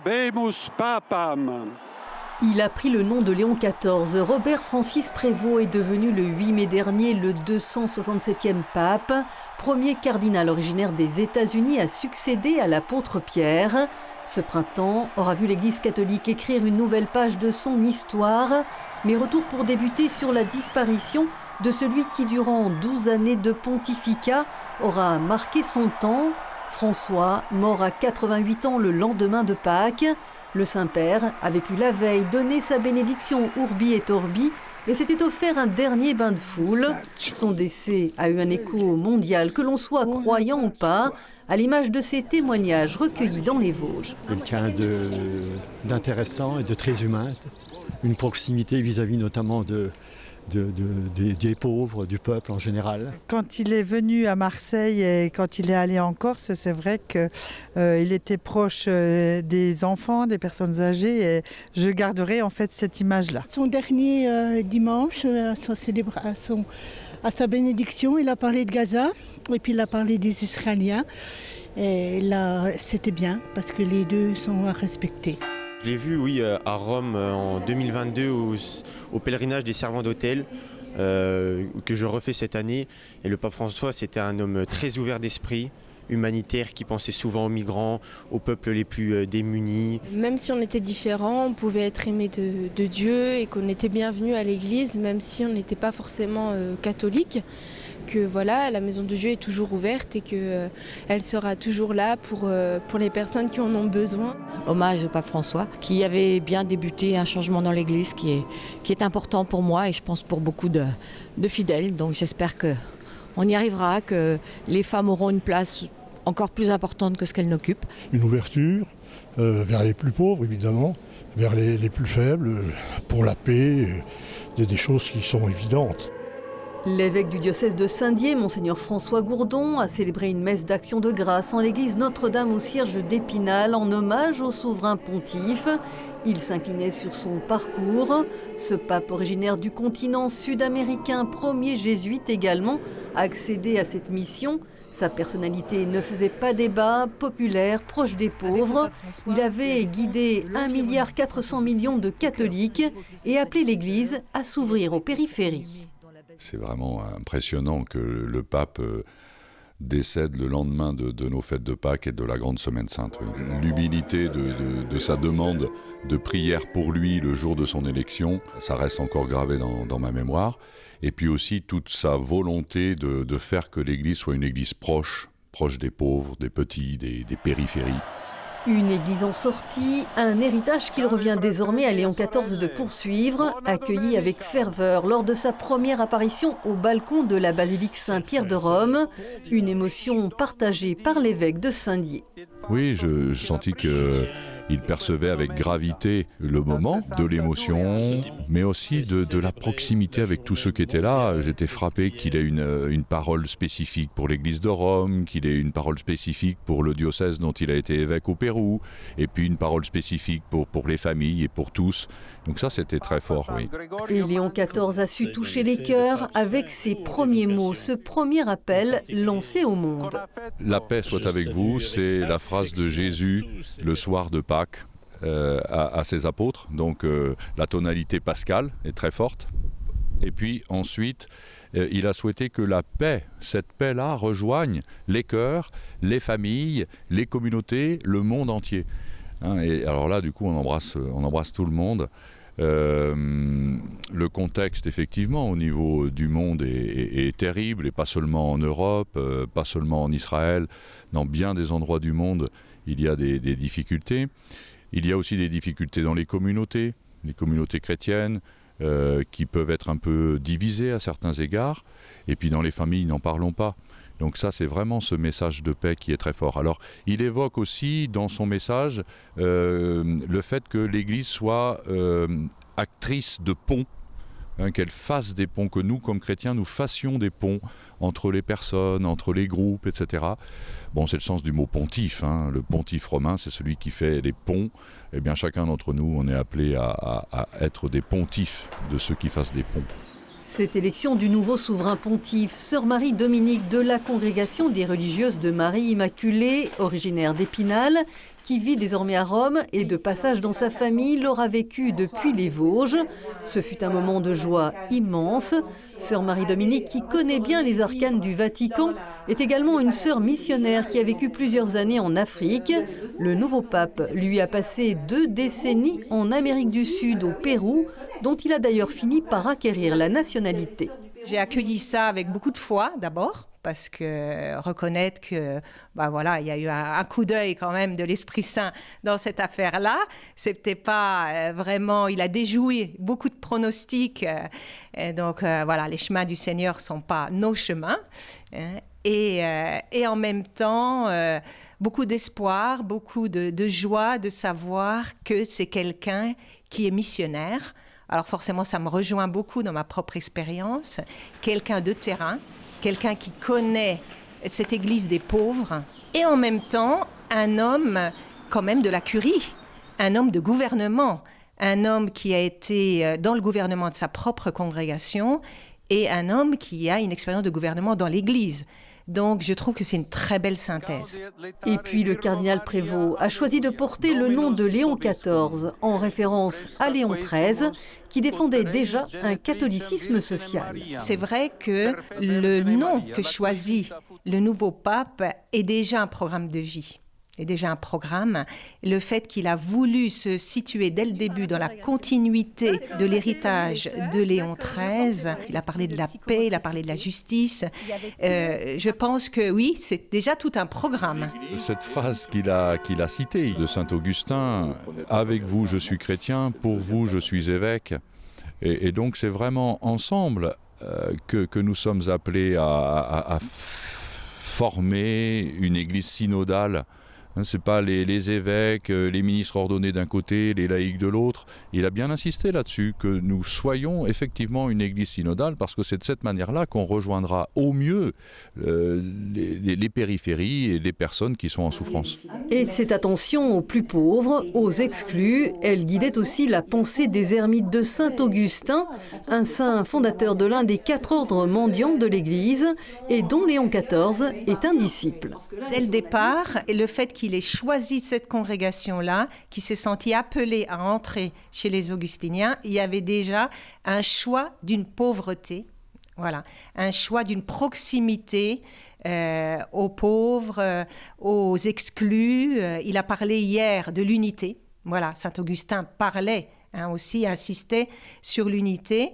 habemus papam. Il a pris le nom de Léon XIV. Robert Francis Prévost est devenu le 8 mai dernier le 267e pape, premier cardinal originaire des États-Unis à succéder à l'apôtre Pierre. Ce printemps aura vu l'Église catholique écrire une nouvelle page de son histoire, mais retour pour débuter sur la disparition de celui qui, durant 12 années de pontificat, aura marqué son temps. François, mort à 88 ans le lendemain de Pâques. Le Saint-Père avait pu la veille donner sa bénédiction Urbi et Orbi et s'était offert un dernier bain de foule. Son décès a eu un écho mondial, que l'on soit croyant ou pas, à l'image de ces témoignages recueillis dans les Vosges. Quelqu'un d'intéressant et de très humain, une proximité vis-à-vis notamment des pauvres, du peuple en général. Quand il est venu à Marseille et quand il est allé en Corse, c'est vrai qu'il était proche des enfants, des personnes âgées, et je garderai en fait cette image-là. Son dernier dimanche, à sa bénédiction, il a parlé de Gaza et puis il a parlé des Israéliens. Et là, c'était bien parce que les deux sont à respecter. Je l'ai vu, oui, à Rome en 2022 au pèlerinage des servants d'hôtel que je refais cette année. Et le pape François, c'était un homme très ouvert d'esprit, humanitaire, qui pensait souvent aux migrants, aux peuples les plus démunis. Même si on était différents, on pouvait être aimé de Dieu et qu'on était bienvenu à l'église, même si on n'était pas forcément catholique. Que voilà, la maison de Dieu est toujours ouverte et qu'elle sera toujours là pour les personnes qui en ont besoin. Hommage au pape François, qui avait bien débuté un changement dans l'Église qui est important pour moi et je pense pour beaucoup de fidèles. Donc j'espère qu'on y arrivera, que les femmes auront une place encore plus importante que ce qu'elles n'occupent. Une ouverture vers les plus pauvres, évidemment, vers les plus faibles, pour la paix, des choses qui sont évidentes. L'évêque du diocèse de Saint-Dié, Monseigneur François Gourdon, a célébré une messe d'action de grâce en l'église Notre-Dame au Cierge d'Épinal en hommage au souverain pontife. Il s'inclinait sur son parcours. Ce pape originaire du continent sud-américain, premier jésuite également, a accédé à cette mission. Sa personnalité ne faisait pas débat, populaire, proche des pauvres. Il avait guidé 1,4 milliard de catholiques et appelé l'Église à s'ouvrir aux périphéries. C'est vraiment impressionnant que le pape décède le lendemain de nos fêtes de Pâques et de la Grande Semaine Sainte. L'humilité de sa demande de prière pour lui le jour de son élection, ça reste encore gravé dans ma mémoire. Et puis aussi toute sa volonté de faire que l'Église soit une Église proche des pauvres, des petits, des périphéries. Une église en sortie, un héritage qu'il revient désormais à Léon XIV de poursuivre, accueilli avec ferveur lors de sa première apparition au balcon de la basilique Saint-Pierre de Rome. Une émotion partagée par l'évêque de Saint-Dié. Oui, je sentis qu'il percevait avec gravité le moment, de l'émotion, mais aussi de la proximité avec tous ceux qui étaient là. J'étais frappé qu'il ait une parole spécifique pour l'église de Rome, qu'il ait une parole spécifique pour le diocèse dont il a été évêque au Pérou, et puis une parole spécifique pour les familles et pour tous. Donc ça, c'était très fort, oui. Et Léon XIV a su toucher les cœurs avec ses premiers mots, ce premier appel lancé au monde. La paix soit avec vous, c'est la phrase de Jésus le soir de Pâques à ses apôtres. Donc la tonalité pascale est très forte. Et puis ensuite, il a souhaité que la paix, cette paix-là, rejoigne les cœurs, les familles, les communautés, le monde entier. Et alors là, du coup, on embrasse tout le monde. Le contexte, effectivement, au niveau du monde est terrible, et pas seulement en Europe, pas seulement en Israël. Dans bien des endroits du monde, il y a des difficultés. Il y a aussi des difficultés dans les communautés chrétiennes, qui peuvent être un peu divisées à certains égards. Et puis dans les familles, n'en parlons pas. Donc ça, c'est vraiment ce message de paix qui est très fort. Alors, il évoque aussi dans son message le fait que l'Église soit actrice de ponts, qu'elle fasse des ponts, que nous, comme chrétiens, nous fassions des ponts entre les personnes, entre les groupes, etc. Bon, c'est le sens du mot pontife. Le pontife romain, c'est celui qui fait les ponts. Eh bien, chacun d'entre nous, on est appelé à être des pontifes de ceux qui fassent des ponts. Cette élection du nouveau souverain pontife, sœur Marie-Dominique de la Congrégation des religieuses de Marie Immaculée, originaire d'Épinal, qui vit désormais à Rome et de passage dans sa famille, l'aura vécu depuis les Vosges. Ce fut un moment de joie immense. Sœur Marie-Dominique, qui connaît bien les arcanes du Vatican, est également une sœur missionnaire qui a vécu plusieurs années en Afrique. Le nouveau pape lui a passé 2 décennies en Amérique du Sud, au Pérou, dont il a d'ailleurs fini par acquérir la nationalité. J'ai accueilli ça avec beaucoup de foi d'abord, parce que reconnaître que il y a eu un coup d'œil quand même de l'Esprit Saint dans cette affaire-là. C'était pas vraiment, il a déjoué beaucoup de pronostics. Donc les chemins du Seigneur sont pas nos chemins. Et en même temps, beaucoup d'espoir, beaucoup de joie de savoir que c'est quelqu'un qui est missionnaire. Alors forcément, ça me rejoint beaucoup dans ma propre expérience. Quelqu'un de terrain, quelqu'un qui connaît cette église des pauvres, et en même temps, un homme quand même de la curie, un homme de gouvernement, un homme qui a été dans le gouvernement de sa propre congrégation, et un homme qui a une expérience de gouvernement dans l'église. Donc je trouve que c'est une très belle synthèse. Et puis le cardinal Prévost a choisi de porter le nom de Léon XIV en référence à Léon XIII, qui défendait déjà un catholicisme social. C'est vrai que le nom que choisit le nouveau pape est déjà un programme de vie. est déjà un programme. Le fait qu'il a voulu se situer dès le début dans la continuité de l'héritage de Léon XIII, il a parlé de la paix, il a parlé de la justice. Je pense que oui, c'est déjà tout un programme. Cette phrase qu'il a citée de saint Augustin, « Avec vous je suis chrétien, pour vous je suis évêque », et donc c'est vraiment ensemble que nous sommes appelés à former une église synodale. Ce n'est pas les évêques, les ministres ordonnés d'un côté, les laïcs de l'autre. Il a bien insisté là-dessus, que nous soyons effectivement une église synodale, parce que c'est de cette manière-là qu'on rejoindra au mieux les périphéries et les personnes qui sont en souffrance. Et cette attention aux plus pauvres, aux exclus, elle guidait aussi la pensée des ermites de saint Augustin, un saint fondateur de l'un des 4 ordres mendiants de l'Église et dont Léon XIV est un disciple. Dès le départ, et le fait qu'il ait choisi cette congrégation-là, qui s'est senti appelé à entrer chez les Augustiniens, il y avait déjà un choix d'une pauvreté, voilà, un choix d'une proximité aux pauvres, aux exclus. Il a parlé hier de l'unité. Voilà, saint Augustin parlait aussi, insistait sur l'unité.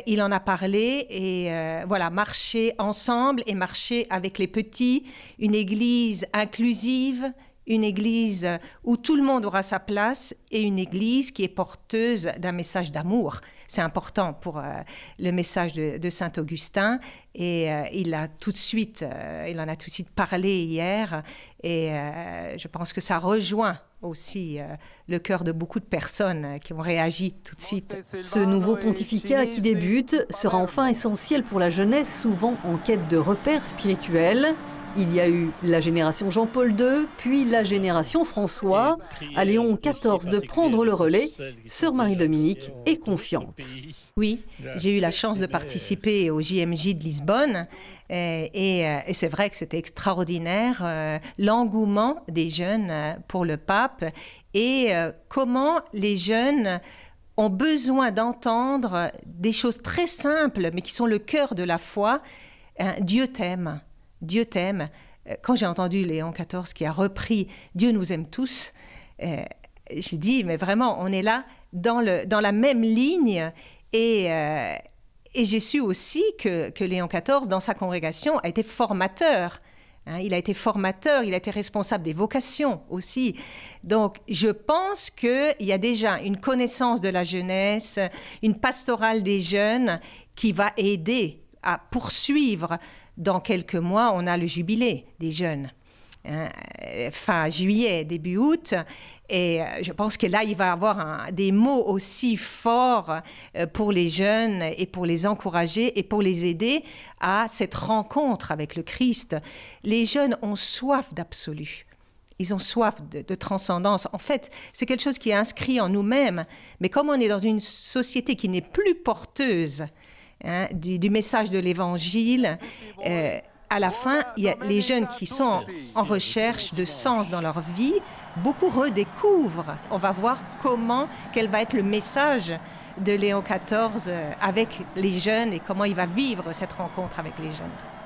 Il en a parlé et marcher ensemble et marcher avec les petits, une église inclusive, une église où tout le monde aura sa place et une église qui est porteuse d'un message d'amour. C'est important pour le message de saint Augustin et il en a tout de suite parlé hier et je pense que ça rejoint aussi le cœur de beaucoup de personnes qui ont réagi tout de suite. Ce nouveau pontificat qui débute sera enfin essentiel pour la jeunesse, souvent en quête de repères spirituels. Il y a eu la génération Jean-Paul II, puis la génération François. À Léon XIV de prendre le relais, sœur Marie-Dominique est confiante. Oui, j'ai eu la chance de participer au JMJ de Lisbonne et c'est vrai que c'était extraordinaire, l'engouement des jeunes pour le pape et comment les jeunes ont besoin d'entendre des choses très simples mais qui sont le cœur de la foi. Dieu t'aime. Dieu t'aime. Quand j'ai entendu Léon XIV qui a repris « Dieu nous aime tous », j'ai dit, mais vraiment, on est là dans la même ligne. Et j'ai su aussi que Léon XIV, dans sa congrégation, a été formateur. Il a été formateur, il a été responsable des vocations aussi. Donc, je pense qu'il y a déjà une connaissance de la jeunesse, une pastorale des jeunes qui va aider à poursuivre. Dans quelques mois, on a le jubilé des jeunes, fin juillet, début août. Et je pense que là, il va y avoir des mots aussi forts pour les jeunes et pour les encourager et pour les aider à cette rencontre avec le Christ. Les jeunes ont soif d'absolu. Ils ont soif de transcendance. En fait, c'est quelque chose qui est inscrit en nous-mêmes. Mais comme on est dans une société qui n'est plus porteuse du message de l'Évangile, à la fin, il y a les jeunes qui sont en recherche de sens dans leur vie beaucoup redécouvrent. On va voir quel va être le message de Léon XIV avec les jeunes et comment il va vivre cette rencontre avec les jeunes.